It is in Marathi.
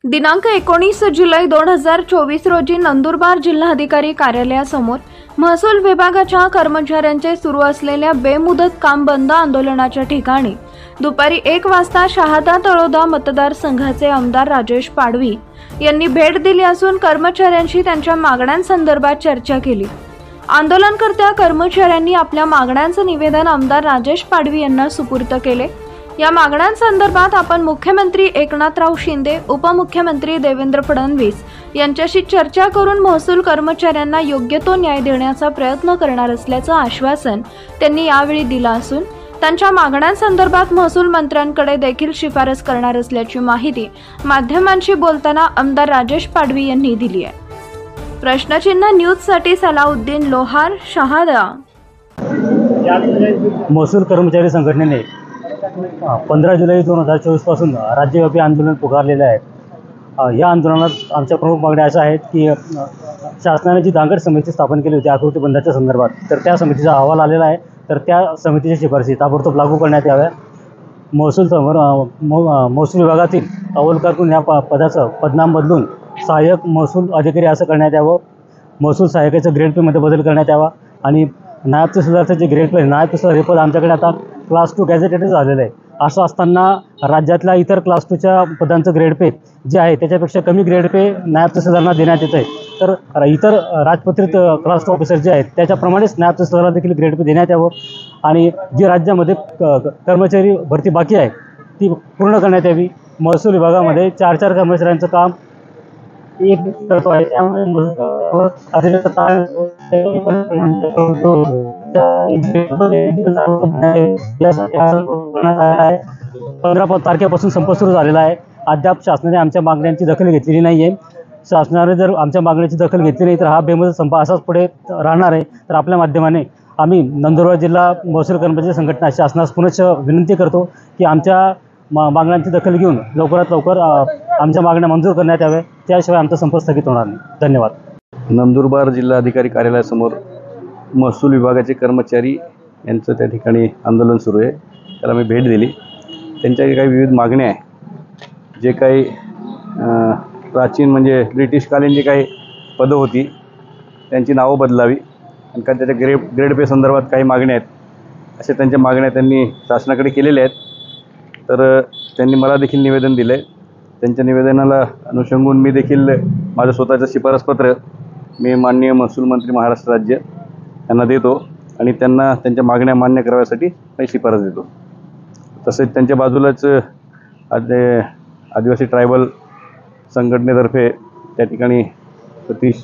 दिनांक 19 जुलै 2024 रोजी नंदुरबार जिल्हाधिकारी कार्यालयासमोर महसूल विभागाच्या कर्मचाऱ्यांचे सुरू असलेल्या बेमुदत काम बंद आंदोलनाच्या ठिकाणी दुपारी 1 वाजता शहादा तळोदा मतदारसंघाचे आमदार राजेश पाडवी यांनी भेट दिली असून कर्मचाऱ्यांशी त्यांच्या मागण्यांसंदर्भात चर्चा केली। आंदोलनकर्त्या कर्मचाऱ्यांनी आपल्या मागण्यांचे निवेदन आमदार राजेश पाडवी यांना सुपूर्द केले। या मागण्यांसंदर्भात आपण मुख्यमंत्री एकनाथराव शिंदे, उपमुख्यमंत्री देवेंद्र फडणवीस यांच्याशी चर्चा करून महसूल कर्मचाऱ्यांना योग्य तो न्याय देण्याचा प्रयत्न करणार असल्याचं आश्वासन त्यांनी यावेळी दिलं असून त्यांच्या मागण्यांसंदर्भात महसूल मंत्र्यांकडे देखील शिफारस करणार असल्याची माहिती माध्यमांशी बोलताना आमदार राजेश पाडवी यांनी दिली आहे। प्रश्नचिन्ह न्यूजसाठी सलाउद्दीन लोहार, शहादा। महसूल कर्मचारी संघटनेने 15 जुलै 2024 पासून राज्यव्यापी आंदोलन पुकारलेले आहे। या आंदोलनात आमच्या प्रमुख मागण्या अशा आहेत की शासनाने जी दांगड समिती स्थापन केली होती आकृती बंधाच्या संदर्भात, तर त्या समितीचा अहवाल आलेला आहे, तर त्या समितीच्या शिफारसी ताबडतोब लागू करण्यात याव्या। महसूल विभागातील अवलकारकून या पदाचं पदनाम बदलून सहाय्यक महसूल अधिकारी असं करण्यात यावं। महसूल सहाय्यकाचं ग्रेड पेमध्ये बदल करण्यात यावा आणि नायब तहसीलदारचं जे ग्रेड पे नायब तहसीलदार हे पद आमच्याकडे आता क्लास 2 गॅझेटेड झालेलं आहे। असं असताना राज्यातल्या इतर क्लास 2च्या पदांचं ग्रेड पे जे आहे त्याच्यापेक्षा कमी ग्रेड पे नायब तहसीलदारांना देण्यात येत आहे, तर इतर राजपत्रित क्लास 2 ऑफिसर जे आहेत त्याच्याप्रमाणेच नायब तहसीलदारांना देखील ग्रेड पे देण्यात यावं आणि जी राज्यामध्ये कर्मचारी भरती बाकी आहे ती पूर्ण करण्यात यावी। महसूल विभागामध्ये 4 कर्मचाऱ्यांचं काम एक करतो आहे, त्यामुळे 15 तारखेपासून संप सुरू झालेला आहे। अद्याप शासनाने आमच्या मागण्यांची दखल घेतलेली नाही आहे। शासनाने जर आमच्या मागण्याची दखल घेतली नाही तर हा बेमुदत संप असाच पुढे राहणार आहे। तर आपल्या माध्यमाने आम्ही नंदुरबार जिल्हा महसूल कर्मचारी संघटना शासनास पुनश्च विनंती करतो की आमच्या मागण्यांची दखल घेऊन लवकरात लवकर आमच्या मागण्या मंजूर करण्यात याव्या, त्याशिवाय आमचा संप स्थगित होणार नाही। धन्यवाद। नंदुरबार जिल्हाधिकारी कार्यालयासमोर महसूल विभागाचे कर्मचारी यांचं त्या ठिकाणी आंदोलन सुरू आहे, त्याला मी भेट दिली। त्यांच्या काही विविध मागण्या आहे, जे काही प्राचीन म्हणजे ब्रिटिशकालीन जे काही पदं होती त्यांची नावं बदलावी आणि त्याच्या ग्रेड पे संदर्भात काही मागण्या आहेत, अशा त्यांच्या मागण्या त्यांनी शासनाकडे केलेल्या आहेत। तर त्यांनी मला देखील निवेदन दिलं आहे। त्यांच्या निवेदनाला अनुषंगून मी देखील माझं स्वतःचं शिफारसपत्र मी माननीय महसूल मंत्री महाराष्ट्र राज्य यांना देतो आणि त्यांना त्यांच्या मागण्या मान्य कराव्यासाठी काही शिफारस देतो। तसेच त्यांच्या बाजूलाच आदिवासी ट्रायबल संघटनेतर्फे त्या ठिकाणी सतीश